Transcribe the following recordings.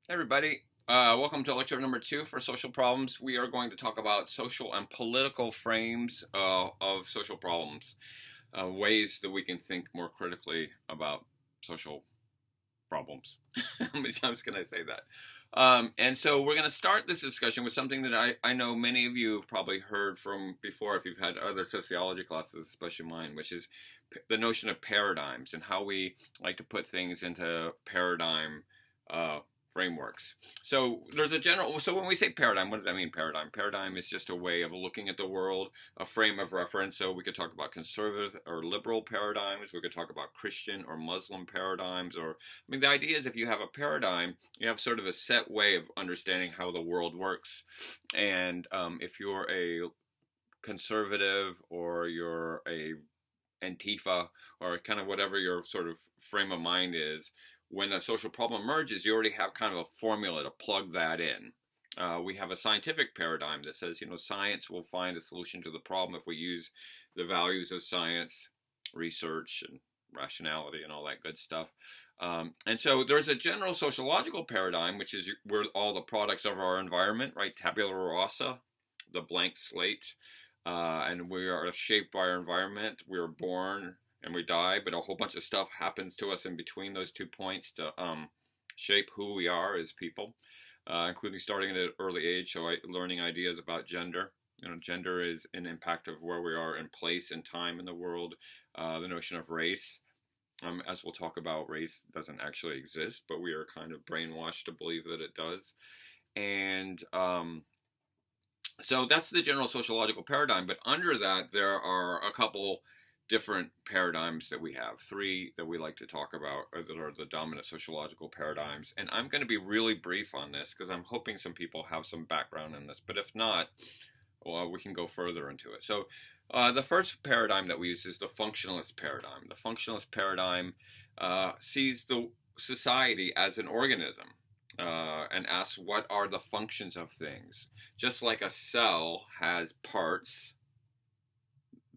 Hey everybody, welcome to lecture number 2 for social problems. We are going to talk about social and political frames of social problems, ways that we can think more critically about social problems. How many times can I say that? And so we're going to start this discussion with something that I know many of you have probably heard from before if you've had other sociology classes, especially mine, which is the notion of paradigms and how we like to put things into paradigm frameworks. So when we say paradigm, what does that mean, paradigm? Paradigm is just a way of looking at the world, a frame of reference. So we could talk about conservative or liberal paradigms. We could talk about Christian or Muslim paradigms. The idea is if you have a paradigm, you have sort of a set way of understanding how the world works. And if you're a conservative or you're a Antifa or kind of whatever your sort of frame of mind is, when a social problem emerges, you already have kind of a formula to plug that in. We have a scientific paradigm that says, science will find a solution to the problem if we use the values of science, research, and rationality, and all that good stuff. And so there's a general sociological paradigm, which is we're all the products of our environment, right? Tabula rasa, the blank slate. And we are shaped by our environment. We are born and we die, but a whole bunch of stuff happens to us in between those 2 points to shape who we are as people, including starting at an early age, so learning ideas about gender. Gender is an impact of where we are in place and time in the world. The notion of race, as we'll talk about, race doesn't actually exist, but we are kind of brainwashed to believe that it does. And so that's the general sociological paradigm, but under that there are a couple different paradigms that we have, 3 that we like to talk about, or that are the dominant sociological paradigms. And I'm going to be really brief on this because I'm hoping some people have some background in this, but if not, well, we can go further into it. So the first paradigm that we use is the functionalist paradigm. The functionalist paradigm sees the society as an organism. And asks what are the functions of things. Just like a cell has parts,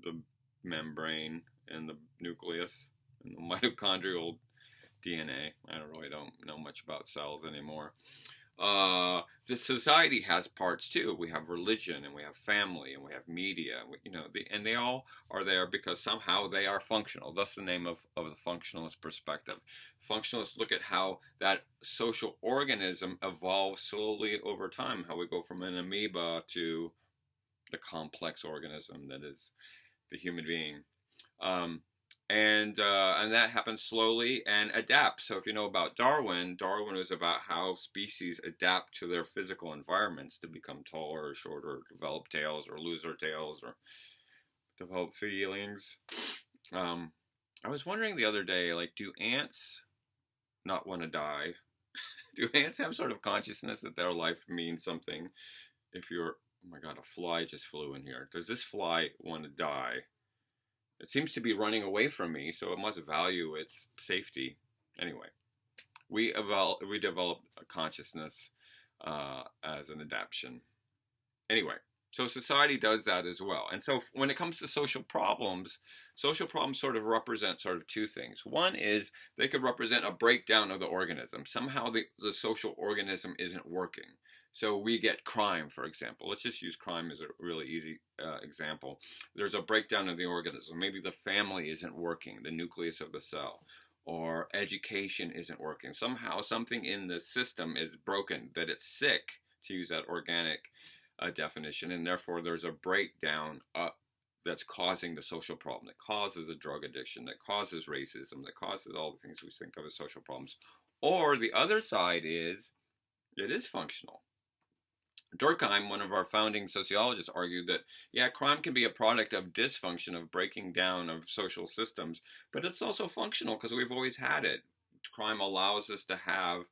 the membrane and the nucleus and the mitochondrial DNA. I don't know much about cells anymore. The society has parts too. We have religion and we have family and we have media. And they all are there because somehow they are functional. That's the name of the functionalist perspective. Functionalists look at how that social organism evolves slowly over time, how we go from an amoeba to the complex organism that is the human being. And that happens slowly and adapts. So if you know about Darwin was about how species adapt to their physical environments to become taller or shorter, develop tails or lose their tails, or develop feelings. I was wondering the other day, do ants not want to die? Do ants have sort of consciousness that their life means something? If you're, oh my God, a fly just flew in here. Does this fly want to die? It seems to be running away from me, so it must value its safety. Anyway, we developed a consciousness as an adaptation. Anyway, so society does that as well. And so when it comes to social problems sort of represent sort of 2 things. One is they could represent a breakdown of the organism. Somehow the social organism isn't working. So we get crime, for example. Let's just use crime as a really easy example. There's a breakdown of the organism. Maybe the family isn't working, the nucleus of the cell, or education isn't working. Somehow something in the system is broken, that it's sick, to use that organic definition, and therefore there's a breakdown that's causing the social problem, that causes a drug addiction, that causes racism, that causes all the things we think of as social problems. Or the other side is, it is functional. Durkheim, one of our founding sociologists, argued that, yeah, crime can be a product of dysfunction, of breaking down of social systems, but it's also functional because we've always had it. Crime allows us to have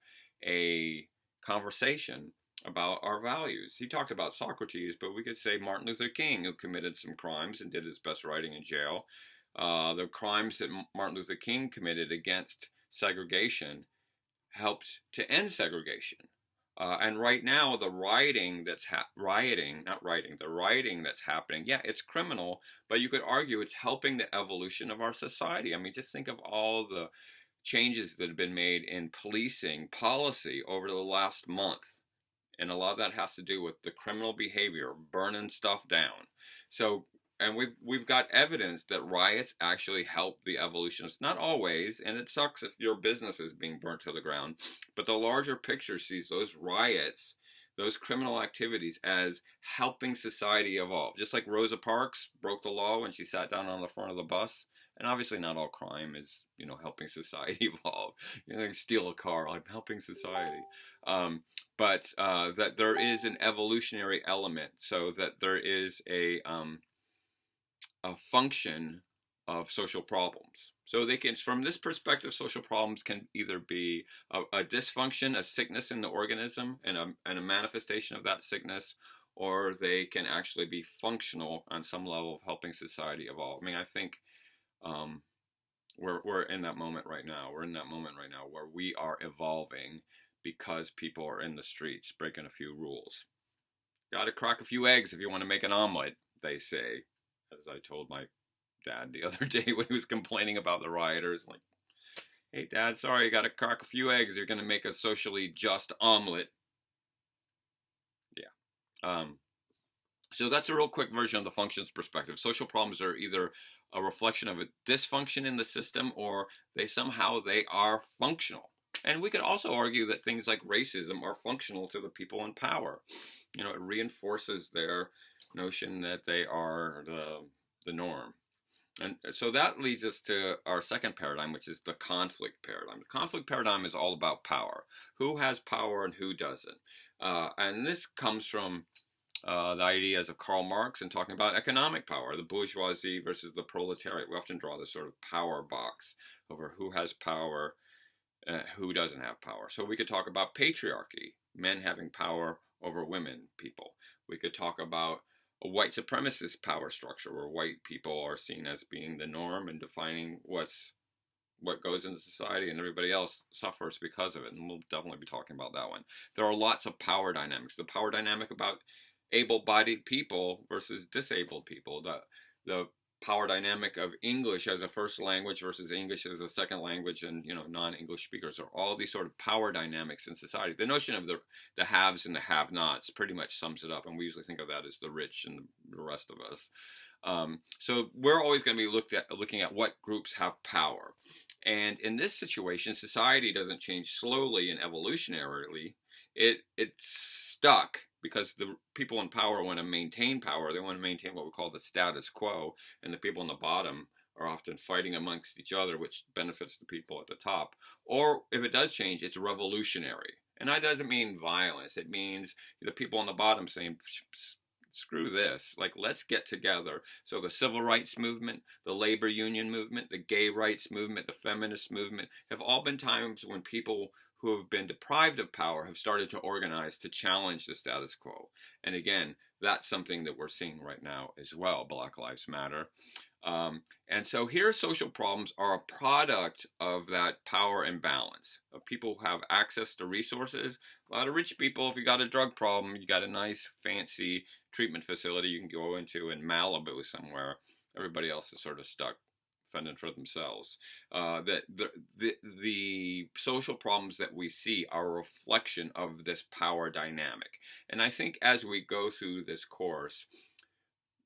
a conversation about our values. He talked about Socrates, but we could say Martin Luther King, who committed some crimes and did his best writing in jail. The crimes that Martin Luther King committed against segregation helped to end segregation. And right now, the rioting that's happening, yeah, it's criminal, but you could argue it's helping the evolution of our society. I mean, just think of all the changes that have been made in policing policy over the last month. And a lot of that has to do with the criminal behavior, burning stuff down. So, and we've got evidence that riots actually help the evolutionists. Not always, and it sucks if your business is being burnt to the ground. But the larger picture sees those riots, those criminal activities, as helping society evolve. Just like Rosa Parks broke the law when she sat down on the front of the bus. And obviously, not all crime is, helping society evolve. Like steal a car, I'm helping society. But that there is an evolutionary element, so that there is a function of social problems. So they can, from this perspective, social problems can either be a dysfunction, a sickness in the organism, and a manifestation of that sickness, or they can actually be functional on some level of helping society evolve. I mean, I think we're in that moment right now. We're in that moment right now where we are evolving because people are in the streets breaking a few rules. Got to crack a few eggs if you want to make an omelet, they say. As I told my dad the other day when he was complaining about the rioters, like, hey, Dad, sorry, you got to crack a few eggs. You're going to make a socially just omelet. Yeah. So that's a real quick version of the functions perspective. Social problems are either a reflection of a dysfunction in the system, or they are functional. And we could also argue that things like racism are functional to the people in power. It reinforces their notion that they are the norm. And so that leads us to our second paradigm, which is the conflict paradigm. The conflict paradigm is all about power. Who has power and who doesn't? And this comes from the ideas of Karl Marx and talking about economic power, the bourgeoisie versus the proletariat. We often draw this sort of power box over who has power, who doesn't have power. So we could talk about patriarchy, men having power over women, people. We could talk about a white supremacist power structure where white people are seen as being the norm and defining what goes into society, and everybody else suffers because of it. And we'll definitely be talking about that one. There are lots of power dynamics. The power dynamic about able-bodied people versus disabled people. The power dynamic of English as a first language versus English as a second language, and non-English speakers, are all these sort of power dynamics in society. The notion of the haves and the have-nots pretty much sums it up, and we usually think of that as the rich and the rest of us. So we're always going to be looking at what groups have power. And in this situation, society doesn't change slowly and evolutionarily. It's stuck because the people in power want to maintain power. They want to maintain what we call the status quo, and the people on the bottom are often fighting amongst each other, which benefits the people at the top. Or if it does change, it's revolutionary. And that doesn't mean violence. It means the people on the bottom saying, screw this, like, let's get together. So the civil rights movement, the labor union movement, the gay rights movement, the feminist movement have all been times when people who have been deprived of power have started to organize to challenge the status quo. And again, that's something that we're seeing right now as well. Black Lives Matter. And so here, social problems are a product of that power imbalance. People who have access to resources. A lot of rich people, if you got a drug problem, you got a nice, fancy treatment facility you can go into in Malibu somewhere. Everybody else is sort of stuck fending for themselves. That the social problems that we see are a reflection of this power dynamic. And I think as we go through this course,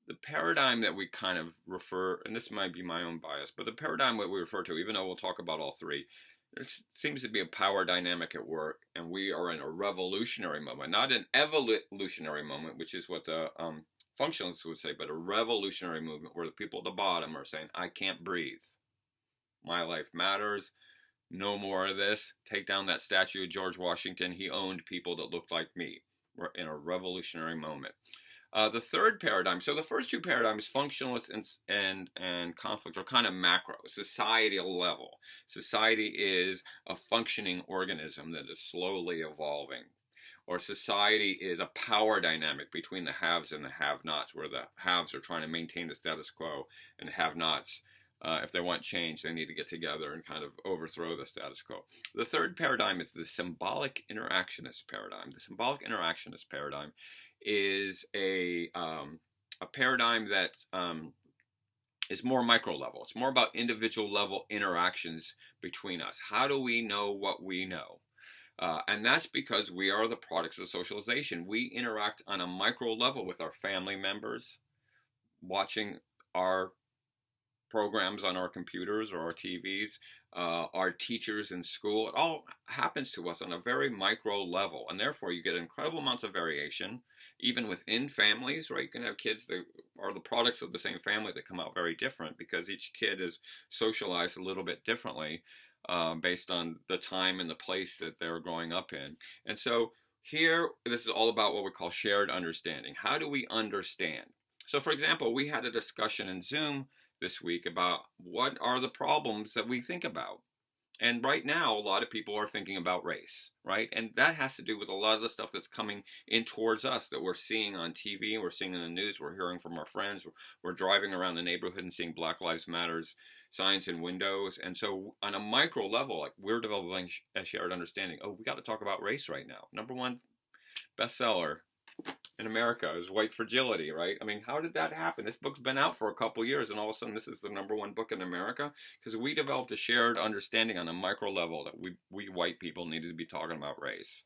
the paradigm that we kind of refer, and this might be my own bias, but the paradigm that we refer to, even though we'll talk about all three, there seems to be a power dynamic at work, and we are in a revolutionary moment, not an evolutionary moment, which is what the functionalists would say, but a revolutionary movement where the people at the bottom are saying, I can't breathe. My life matters. No more of this. Take down that statue of George Washington. He owned people that looked like me. We're in a revolutionary moment. The third paradigm, so the first two paradigms, functionalist and conflict, are kind of macro, societal level. Society is a functioning organism that is slowly evolving. Or society is a power dynamic between the haves and the have-nots, where the haves are trying to maintain the status quo, and the have-nots, if they want change, they need to get together and kind of overthrow the status quo. The third paradigm is the symbolic interactionist paradigm. The symbolic interactionist paradigm is a paradigm that is more micro level. It's more about individual level interactions between us. How do we know what we know? And that's because we are the products of socialization. We interact on a micro level with our family members, watching our programs on our computers or our TVs, our teachers in school. It all happens to us on a very micro level, and therefore you get incredible amounts of variation, even within families. Right, you can have kids that are the products of the same family that come out very different because each kid is socialized a little bit differently based on the time and the place that they're growing up in. And so here, this is all about what we call shared understanding. How do we understand? So, for example, we had a discussion in Zoom this week about what are the problems that we think about. And right now, a lot of people are thinking about race, right? And that has to do with a lot of the stuff that's coming in towards us that we're seeing on TV, we're seeing in the news, we're hearing from our friends, we're driving around the neighborhood and seeing Black Lives Matters signs in windows. And so on a micro level, like we're developing a shared understanding. Oh, we got to talk about race right now. Number one bestseller in America is White Fragility, right? I mean, how did that happen? This book's been out for a couple years, and all of a sudden this is the number one book in America because we developed a shared understanding on a micro level that we white people needed to be talking about race.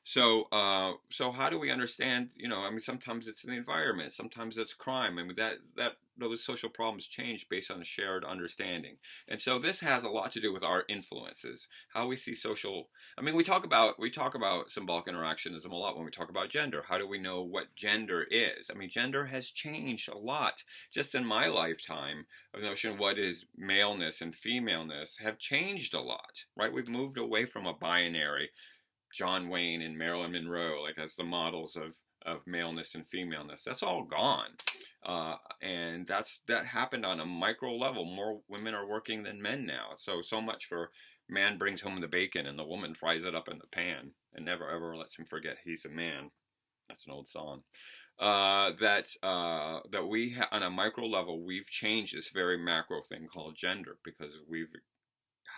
So how do we understand? You know, I mean, sometimes it's the environment, sometimes it's crime. I mean, that those social problems change based on a shared understanding. And so this has a lot to do with our influences, how we see social. I mean, we talk about symbolic interactionism a lot when we talk about gender. How do we know what gender is? I mean, gender has changed a lot just in my lifetime. The notion of what is maleness and femaleness have changed a lot, right? We've moved away from a binary. John Wayne and Marilyn Monroe, like as the models of maleness and femaleness. That's all gone, and that happened on a micro level. More women are working than men now. So much for man brings home the bacon and the woman fries it up in the pan and never ever lets him forget he's a man. That's an old song. That we on a micro level we've changed this very macro thing called gender because we've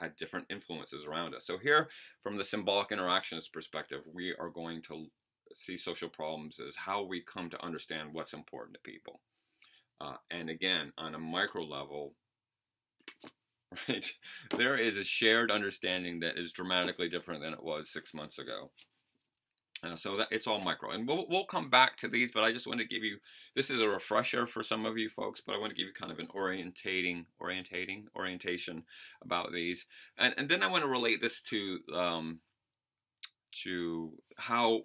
had different influences around us. So here, from the symbolic interactionist perspective, we are going to see social problems as how we come to understand what's important to people. And again, on a micro level, right, there is a shared understanding that is dramatically different than it was 6 months ago. So that it's all micro, and we'll come back to these, but I just want to give you, this is a refresher for some of you folks, but I want to give you kind of an orientation about these, and then I want to relate this to how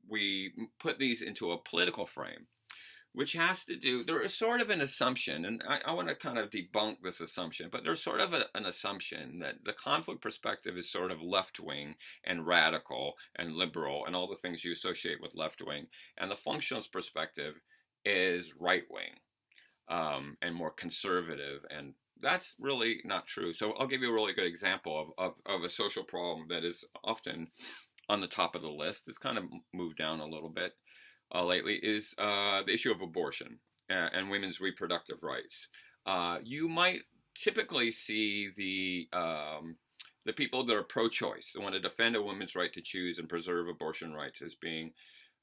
we put these into a political frame, which has to do, there is sort of an assumption, and I want to kind of debunk this assumption, but there's sort of an assumption that the conflict perspective is sort of left-wing and radical and liberal and all the things you associate with left-wing, and the functionalist perspective is right-wing and more conservative, and that's really not true. So I'll give you a really good example of a social problem that is often on the top of the list. It's kind of moved down a little bit lately, is the issue of abortion and women's reproductive rights. You might typically see the people that are pro-choice, that want to defend a woman's right to choose and preserve abortion rights, as being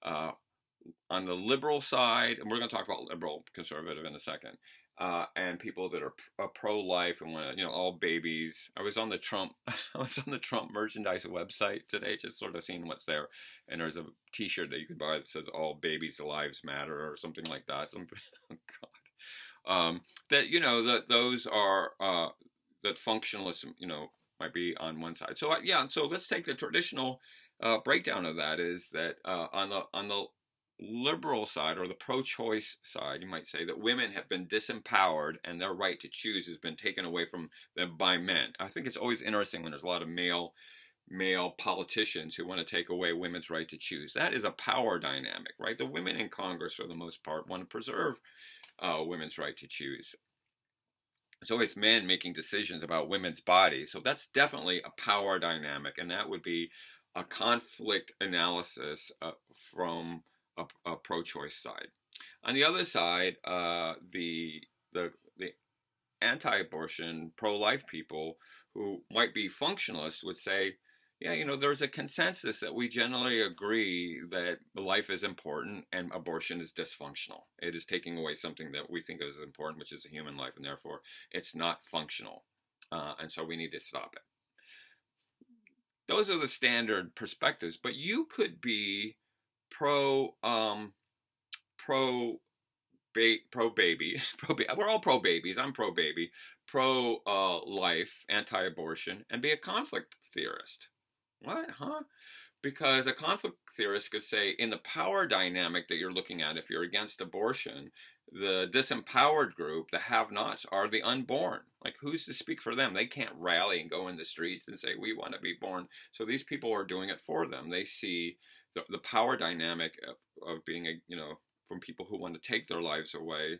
on the liberal side, and we're going to talk about liberal conservative in a second, and people that are pro-life and want to, all babies. I was on the Trump merchandise website today, just sort of seeing what's there, and there's a T-shirt that you could buy that says "All babies' lives matter" or something like that. Oh God, that those are that functionalism, might be on one side. So so let's take the traditional breakdown of that. Is that on the liberal side, or the pro-choice side, you might say that women have been disempowered and their right to choose has been taken away from them by men. I think it's always interesting when there's a lot of male politicians who want to take away women's right to choose. That is a power dynamic, right? The women in Congress, for the most part, want to preserve women's right to choose. It's always men making decisions about women's bodies, so that's definitely a power dynamic, and that would be a conflict analysis from a pro-choice side. On the other side, the anti-abortion, pro-life people who might be functionalists would say, Yeah, there's a consensus that we generally agree that life is important and abortion is dysfunctional. It is taking away something that we think is important, which is a human life, and therefore it's not functional. And so we need to stop it. Those are the standard perspectives, but you could be pro pro pro baby, we're all pro babies. I'm pro baby, pro life, anti-abortion, and be a conflict theorist. What? Huh? Because a conflict theorist could say, in the power dynamic that you're looking at, if you're against abortion, the disempowered group, the have-nots, are the unborn. Like, who's to speak for them? They can't rally and go in the streets and say, we want to be born. So these people are doing it for them. They see the power dynamic of being, from people who want to take their lives away.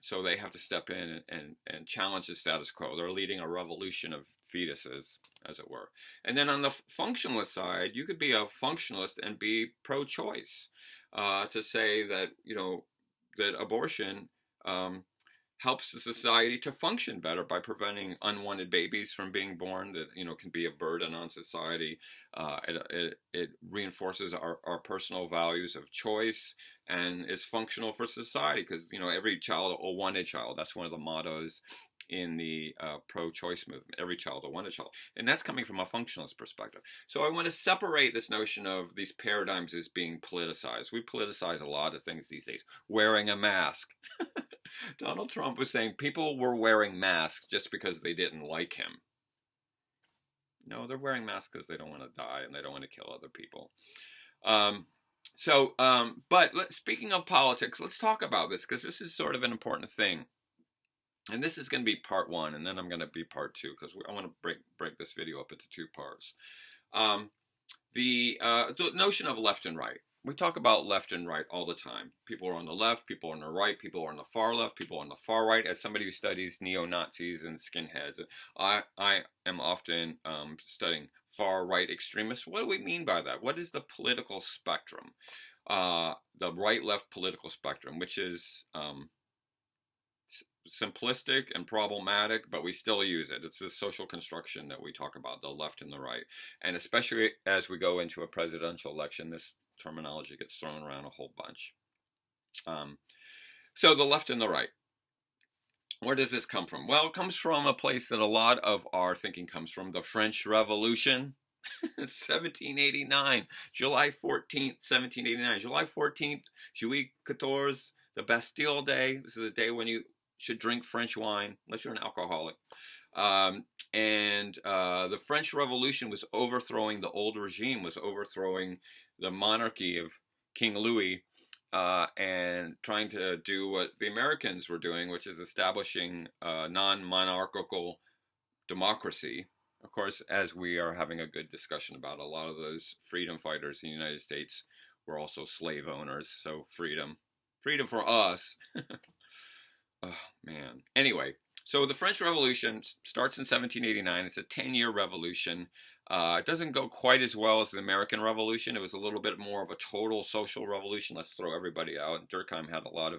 So they have to step in and challenge the status quo. They're leading a revolution of fetuses, as it were. And then on the functionalist side, you could be a functionalist and be pro-choice, to say that, that abortion helps the society to function better by preventing unwanted babies from being born that, can be a burden on society. It reinforces our personal values of choice and is functional for society because, every child will want a child. That's one of the mottos in the pro-choice movement. Every child will want a child. And that's coming from a functionalist perspective. So I want to separate this notion of these paradigms as being politicized. We politicize a lot of things these days. Wearing a mask. Donald Trump was saying people were wearing masks just because they didn't like him. No, they're wearing masks because they don't want to die and they don't want to kill other people. But speaking of politics, let's talk about this because this is sort of an important thing. And this is going to be part one, and then I'm going to be part two because I want to break this video up into two parts. The notion of left and right. We talk about left and right all the time. People are on the left, people are on the right, people are on the far left, people are on the far right. As somebody who studies neo-Nazis and skinheads, I am often studying far right extremists. What do we mean by that? What is the political spectrum? The right-left political spectrum, which is simplistic and problematic, but we still use it. It's this social construction that we talk about, the left and the right. And especially as we go into a presidential election, this terminology gets thrown around a whole bunch. So the left and the right. Where does this come from? Well, it comes from a place that a lot of our thinking comes from, the French Revolution. 1789, July 14th, 1789. July 14th, Juillet 14, the Bastille Day. This is a day when you should drink French wine, unless you're an alcoholic. The French Revolution was overthrowing the old regime, was overthrowing the monarchy of King Louis, and trying to do what the Americans were doing, which is establishing a non-monarchical democracy. Of course, as we are having a good discussion about, a lot of those freedom fighters in the United States were also slave owners, so freedom for us. Oh, man. Anyway, so the French Revolution starts in 1789. It's a 10-year revolution. It doesn't go quite as well as the American Revolution. It was a little bit more of a total social revolution. Let's throw everybody out. And Durkheim had a lot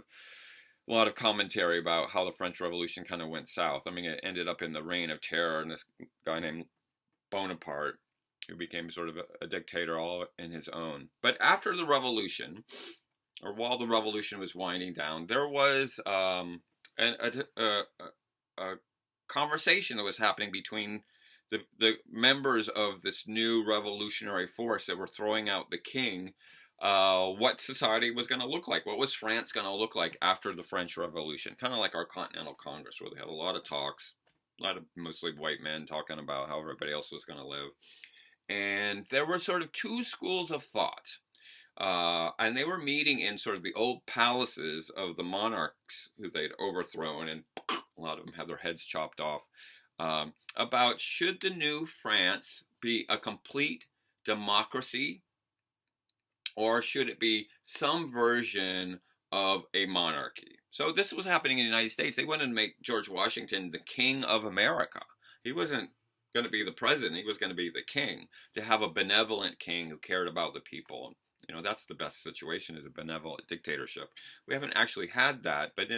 of commentary about how the French Revolution kind of went south. I mean, it ended up in the reign of terror and this guy named Bonaparte, who became sort of a dictator all in his own. But after the revolution, or while the revolution was winding down, there was a conversation that was happening between the members of this new revolutionary force that were throwing out the king, what society was going to look like. What was France going to look like after the French Revolution? Kind of like our Continental Congress, where they had a lot of talks, a lot of mostly white men talking about how everybody else was going to live. And there were sort of two schools of thought. And they were meeting in sort of the old palaces of the monarchs who they'd overthrown, and a lot of them had their heads chopped off, about should the new France be a complete democracy, or should it be some version of a monarchy? So this was happening in the United States. They wanted to make George Washington the king of America. He wasn't going to be the president. He was going to be the king, to have a benevolent king who cared about the people. That's the best situation, is a benevolent dictatorship. We haven't actually had that, but,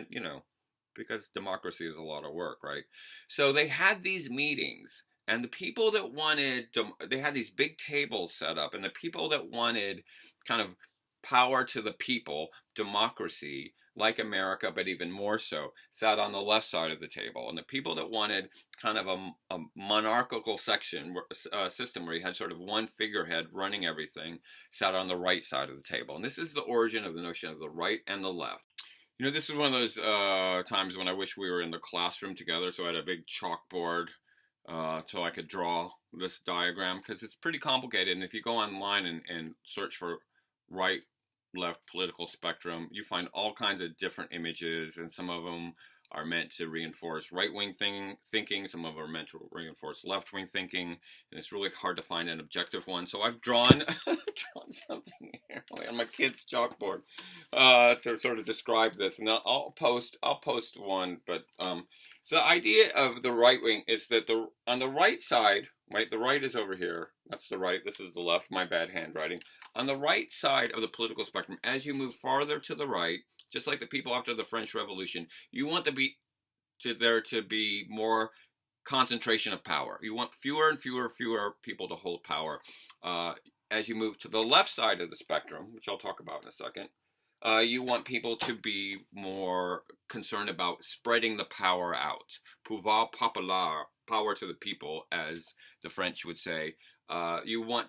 because democracy is a lot of work, right? So they had these meetings, And the people that wanted, they had these big tables set up, and the people that wanted kind of power to the people, democracy, like America, but even more so, sat on the left side of the table. And the people that wanted kind of a monarchical system where you had sort of one figurehead running everything, sat on the right side of the table. And this is the origin of the notion of the right and the left. You know, this is one of those times when I wish we were in the classroom together, so I had a big chalkboard so I could draw this diagram, because it's pretty complicated. And if you go online and search for right, left political spectrum, you find all kinds of different images, and some of them are meant to reinforce right-wing thinking, some of them are meant to reinforce left-wing thinking, and it's really hard to find an objective one. So I've drawn something here on my kid's chalkboard to sort of describe this, and I'll post one. But so the idea of the right wing is that on the right side, right, the right is over here. That's the right. This is the left. My bad handwriting. On the right side of the political spectrum, as you move farther to the right, just like the people after the French Revolution, you want there to be more concentration of power. You want fewer and fewer people to hold power. As you move to the left side of the spectrum, which I'll talk about in a second, you want people to be more concerned about spreading the power out. Pouvoir populaire, power to the people, as the French would say. You want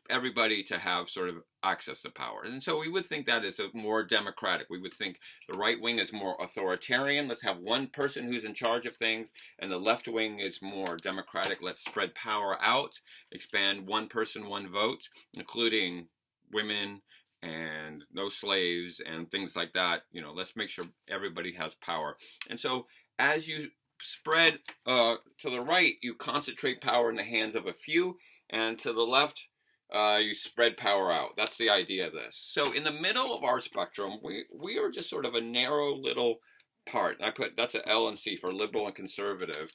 everybody to have sort of access to power. And so we would think that is more democratic. We would think the right wing is more authoritarian. Let's have one person who's in charge of things. And the left wing is more democratic. Let's spread power out, expand one person, one vote, including women and no slaves and things like that. You know, let's make sure everybody has power. And so as you spread to the right, you concentrate power in the hands of a few, and to the left, you spread power out. That's the idea of this. So in the middle of our spectrum, we are just sort of a narrow little part. That's a L and C for liberal and conservative.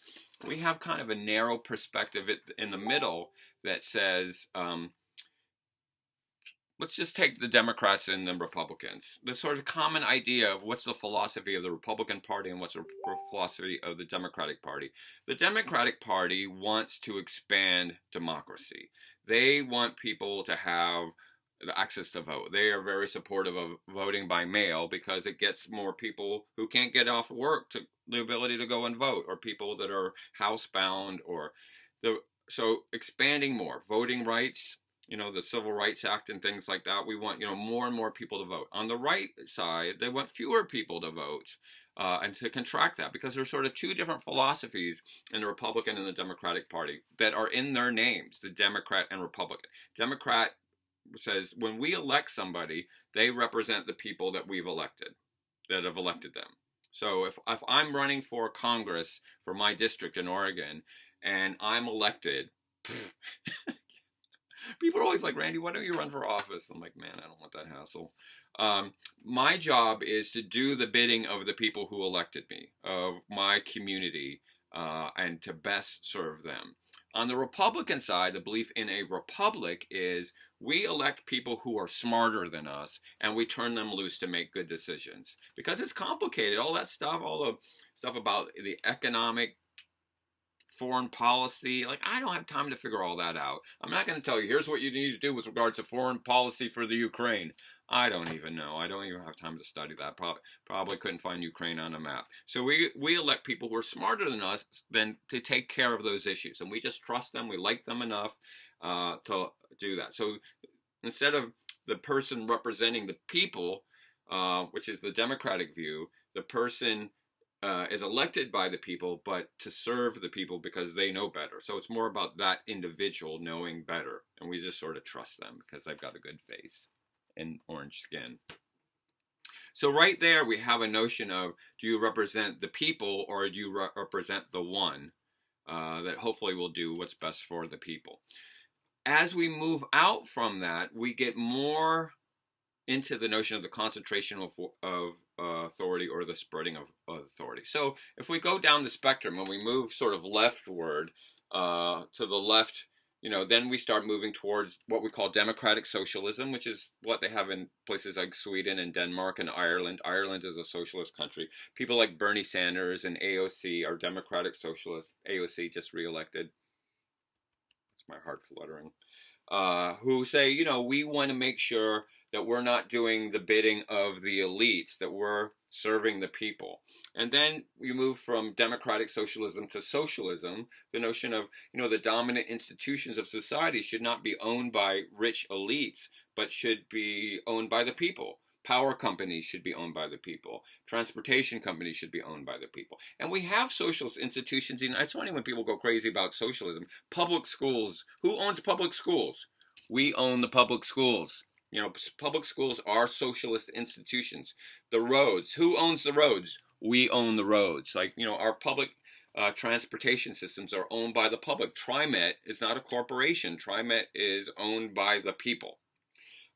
We have kind of a narrow perspective in the middle that says, let's just take the Democrats and the Republicans. The sort of common idea of what's the philosophy of the Republican Party and what's the philosophy of the Democratic Party. The Democratic Party wants to expand democracy. They want people to have access to vote. They are very supportive of voting by mail because it gets more people who can't get off work to the ability to go and vote, or people that are housebound, so expanding more voting rights. You know, the Civil Rights Act and things like that. We want, more and more people to vote. On the right side, they want fewer people to vote and to contract that, because there's sort of two different philosophies in the Republican and the Democratic Party that are in their names, the Democrat and Republican. Democrat says when we elect somebody, they represent the people that we've elected, that have elected them. So if I'm running for Congress for my district in Oregon and I'm elected, people are always like, Randy, why don't you run for office? I'm like, man, I don't want that hassle. My job is to do the bidding of the people who elected me, of my community, and to best serve them. On the Republican side, the belief in a republic is we elect people who are smarter than us, and we turn them loose to make good decisions. Because it's complicated, all that stuff, all the stuff about the economic, foreign policy, like I don't have time to figure all that out. I'm not going to tell you, here's what you need to do with regards to foreign policy for the Ukraine. I don't even know. I don't even have time to study that. Probably couldn't find Ukraine on a map. So we elect people who are smarter than us to take care of those issues. And we just trust them. We like them enough to do that. So instead of the person representing the people, which is the Democratic view, the person is elected by the people, but to serve the people because they know better. So it's more about that individual knowing better. And we just sort of trust them because they've got a good face and orange skin. So right there we have a notion of, do you represent the people or do you represent the one that hopefully will do what's best for the people? As we move out from that, we get more into the notion of the concentration of authority or the spreading of authority. So if we go down the spectrum and we move sort of leftward to the left, then we start moving towards what we call democratic socialism, which is what they have in places like Sweden and Denmark and Ireland. Ireland is a socialist country. People like Bernie Sanders and AOC are democratic socialists. AOC just reelected. my heart fluttering, who say, we want to make sure that we're not doing the bidding of the elites, that we're serving the people. And then you move from democratic socialism to socialism, the notion of, the dominant institutions of society should not be owned by rich elites, but should be owned by the people. Power companies should be owned by the people. Transportation companies should be owned by the people. And we have socialist institutions. It's funny when people go crazy about socialism. Public schools. Who owns public schools? We own the public schools. Public schools are socialist institutions. The roads. Who owns the roads? We own the roads. Our public transportation systems are owned by the public. TriMet is not a corporation. TriMet is owned by the people.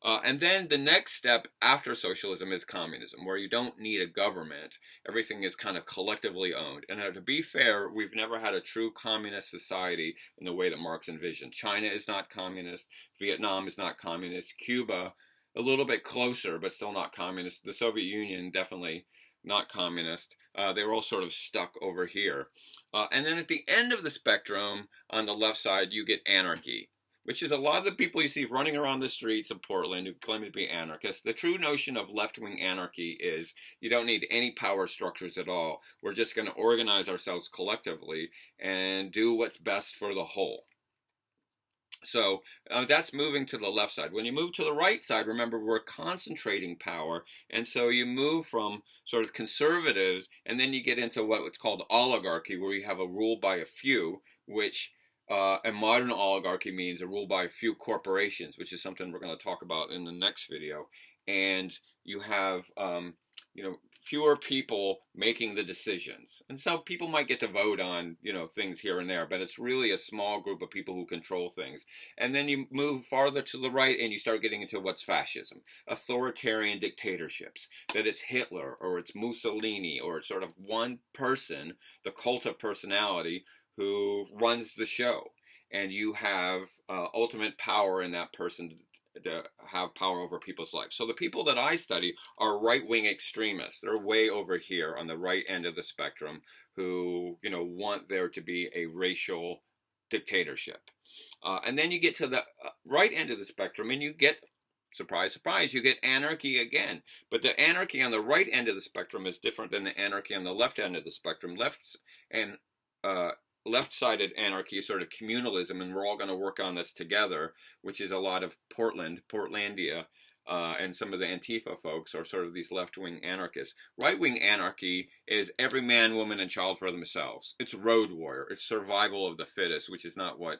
And then the next step after socialism is communism, where you don't need a government. Everything is kind of collectively owned. And to be fair, we've never had a true communist society in the way that Marx envisioned. China is not communist. Vietnam is not communist. Cuba, a little bit closer, but still not communist. The Soviet Union, definitely not communist. They were all sort of stuck over here. And then at the end of the spectrum, on the left side, you get anarchy, which is a lot of the people you see running around the streets of Portland who claim to be anarchists. The true notion of left-wing anarchy is you don't need any power structures at all. We're just going to organize ourselves collectively and do what's best for the whole. So that's moving to the left side. When you move to the right side, remember, we're concentrating power. And so you move from sort of conservatives, and then you get into what's called oligarchy, where you have a rule by a few, which a modern oligarchy means a rule by a few corporations, which is something we're going to talk about in the next video. And you have, fewer people making the decisions. And so people might get to vote on, things here and there, but it's really a small group of people who control things. And then you move farther to the right and you start getting into what's fascism, authoritarian dictatorships, that it's Hitler or it's Mussolini or it's sort of one person, the cult of personality, who runs the show, and you have ultimate power in that person to have power over people's lives. So the people that I study are right-wing extremists. They're way over here on the right end of the spectrum who, want there to be a racial dictatorship. And then you get to the right end of the spectrum and you get, surprise, surprise, you get anarchy again. But the anarchy on the right end of the spectrum is different than the anarchy on the left end of the spectrum. Left-sided anarchy is sort of communalism, and we're all going to work on this together, which is a lot of Portlandia, and some of the Antifa folks are sort of these left-wing anarchists. Right-wing anarchy is every man, woman, and child for themselves. It's road warrior. It's survival of the fittest, which is not what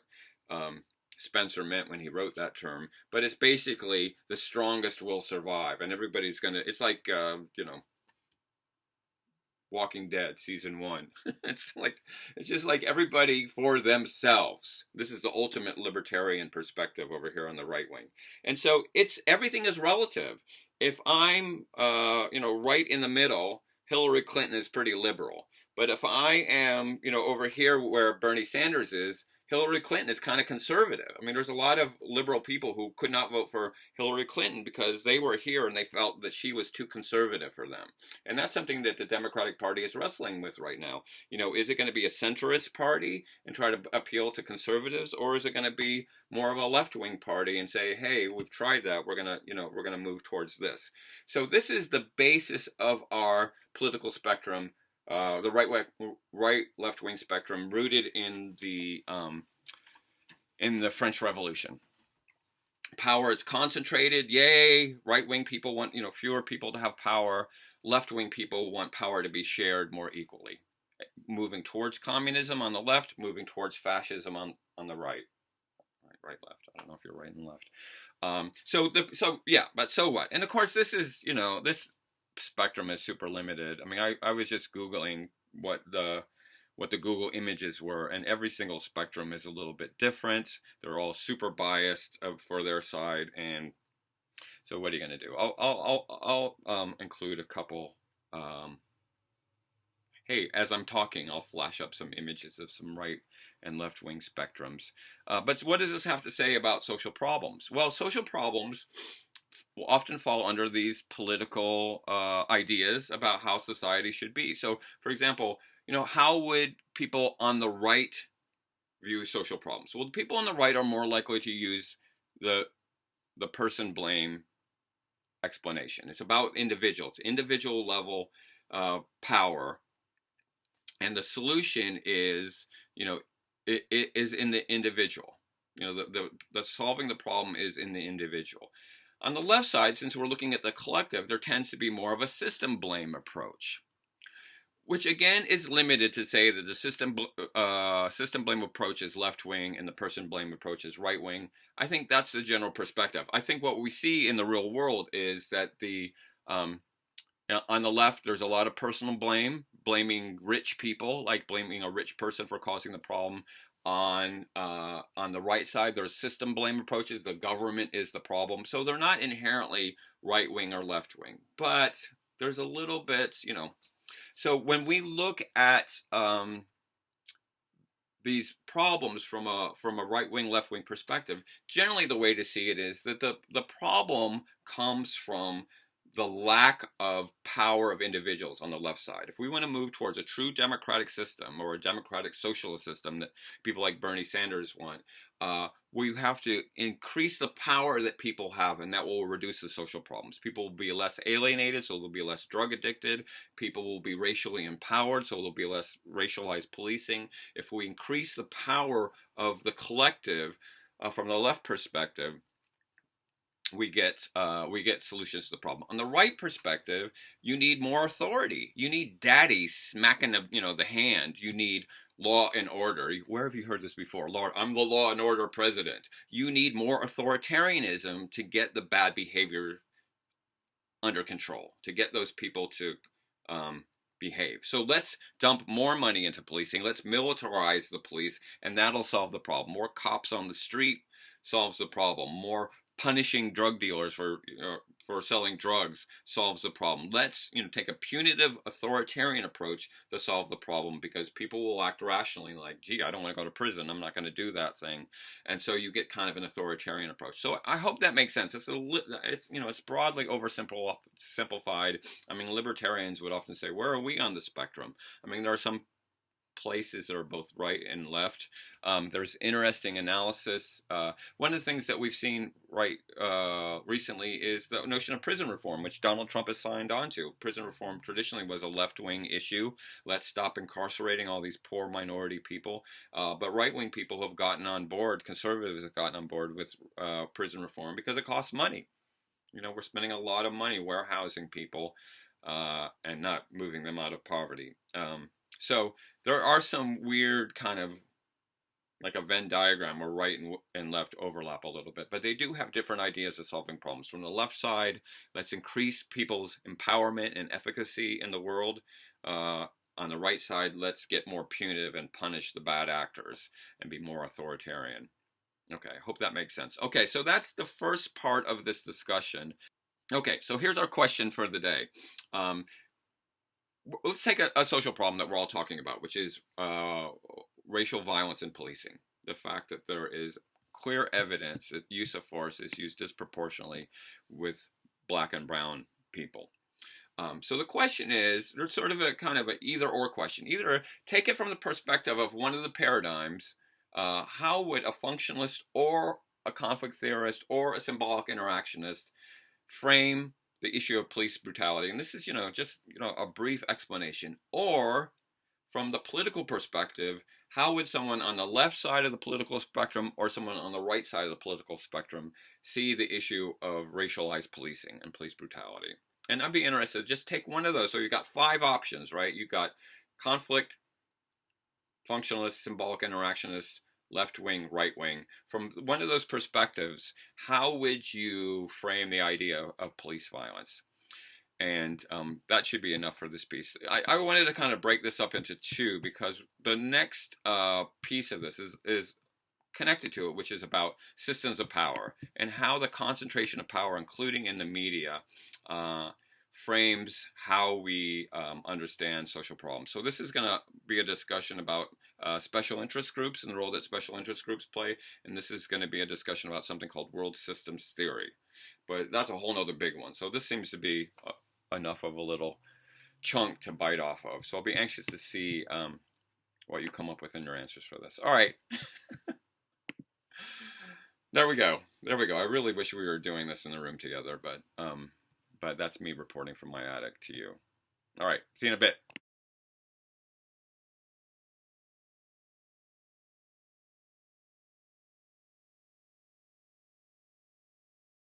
Spencer meant when he wrote that term. But it's basically the strongest will survive, and everybody's going to, it's like, Walking Dead season 1. It's just like everybody for themselves. This is the ultimate libertarian perspective over here on the right wing. And so everything is relative. If I'm right in the middle, Hillary Clinton is pretty liberal. But if I am, over here where Bernie Sanders is, Hillary Clinton is kind of conservative. I mean, there's a lot of liberal people who could not vote for Hillary Clinton because they were here and they felt that she was too conservative for them. And that's something that the Democratic Party is wrestling with right now. Is it going to be a centrist party and try to appeal to conservatives, or is it going to be more of a left-wing party and say, hey, we've tried that, we're going to move towards this. So this is the basis of our political spectrum. The right left-wing spectrum, rooted in the French Revolution. Power is concentrated. Yay! Right-wing people want fewer people to have power. Left-wing people want power to be shared more equally. Moving towards communism on the left, moving towards fascism on the right. Right, left. I don't know if you're right and left. But so what? And of course, this is this spectrum is super limited. I mean, I was just Googling what the Google images were, and every single spectrum is a little bit different. They're all super biased for their side, and so what are you going to do? I'll include a couple. Hey, as I'm talking, I'll flash up some images of some right and left-wing spectrums. But what does this have to say about social problems? Well, social problems will often fall under these political ideas about how society should be. So, for example, how would people on the right view social problems? Well, the people on the right are more likely to use the person blame explanation. It's about individuals, individual level power, and the solution is, it is in the individual. The solving the problem is in the individual. On the left side, since we're looking at the collective, there tends to be more of a system blame approach, which again is limited to say that the system blame approach is left wing and the person blame approach is right wing. I think that's the general perspective. I think what we see in the real world is that on the left, there's a lot of personal blame, blaming rich people, like blaming a rich person for causing the problem. On the right side, there's system blame approaches. The government is the problem. So they're not inherently right wing or left wing, but there's a little bit, So when we look at these problems from a right wing, left wing perspective, generally the way to see it is that the problem comes from the lack of power of individuals on the left side. If we want to move towards a true democratic system or a democratic socialist system that people like Bernie Sanders want, we have to increase the power that people have, and that will reduce the social problems. People will be less alienated, so they'll be less drug addicted. People will be racially empowered, so there'll be less racialized policing. If we increase the power of the collective from the left perspective, we get solutions to the problem. On the right perspective, you need more authority. You need daddy smacking the hand. You need law and order. Where have you heard this before? Lord, I'm the law and order president. You need more authoritarianism to get the bad behavior under control, to get those people to behave. So let's dump more money into policing. Let's militarize the police, and that'll solve the problem. More cops on the street solves the problem. More punishing drug dealers for selling drugs solves the problem. Let's take a punitive authoritarian approach to solve the problem, because people will act rationally, like, gee, I don't want to go to prison, I'm not going to do that thing. And so you get kind of an authoritarian approach. So I hope that makes sense. It's broadly oversimplified. I mean, libertarians would often say, where are we on the spectrum? I mean, there are some places that are both right and left. There's interesting analysis. One of the things that we've seen recently is the notion of prison reform, which Donald Trump has signed on to. Prison reform traditionally was a left-wing issue. Let's stop incarcerating all these poor minority people. But right-wing people have gotten on board, conservatives have gotten on board with prison reform because it costs money. We're spending a lot of money warehousing people and not moving them out of poverty. So there are some weird kind of like a Venn diagram where right and left overlap a little bit, but they do have different ideas of solving problems. From the left side, let's increase people's empowerment and efficacy in the world. On the right side, let's get more punitive and punish the bad actors and be more authoritarian. Okay, I hope that makes sense. Okay, so that's the first part of this discussion. Okay, so here's our question for the day. Let's take a social problem that we're all talking about, which is racial violence in policing. The fact that there is clear evidence that use of force is used disproportionately with black and brown people. So the question is, there's sort of a kind of an either-or question. Either take it from the perspective of one of the paradigms, how would a functionalist or a conflict theorist or a symbolic interactionist frame the issue of police brutality? And this is, just a brief explanation. Or from the political perspective, how would someone on the left side of the political spectrum or someone on the right side of the political spectrum see the issue of racialized policing and police brutality? And I'd be interested, just take one of those. So you've got 5 options, right? You've got conflict, functionalist, symbolic interactionist, left wing, right wing. From one of those perspectives, how would you frame the idea of police violence? And that should be enough for this piece. I wanted to kind of break this up into 2, because the next piece of this is connected to it, which is about systems of power and how the concentration of power, including in the media, frames how we understand social problems. So this is going to be a discussion about special interest groups and the role that special interest groups play, and this is going to be a discussion about something called world systems theory. But that's a whole nother big one. So this seems to be enough of a little chunk to bite off of. So I'll be anxious to see what you come up with in your answers for this. All right. There we go. There we go. I really wish we were doing this in the room together, but that's me reporting from my attic to you. All right. See you in a bit.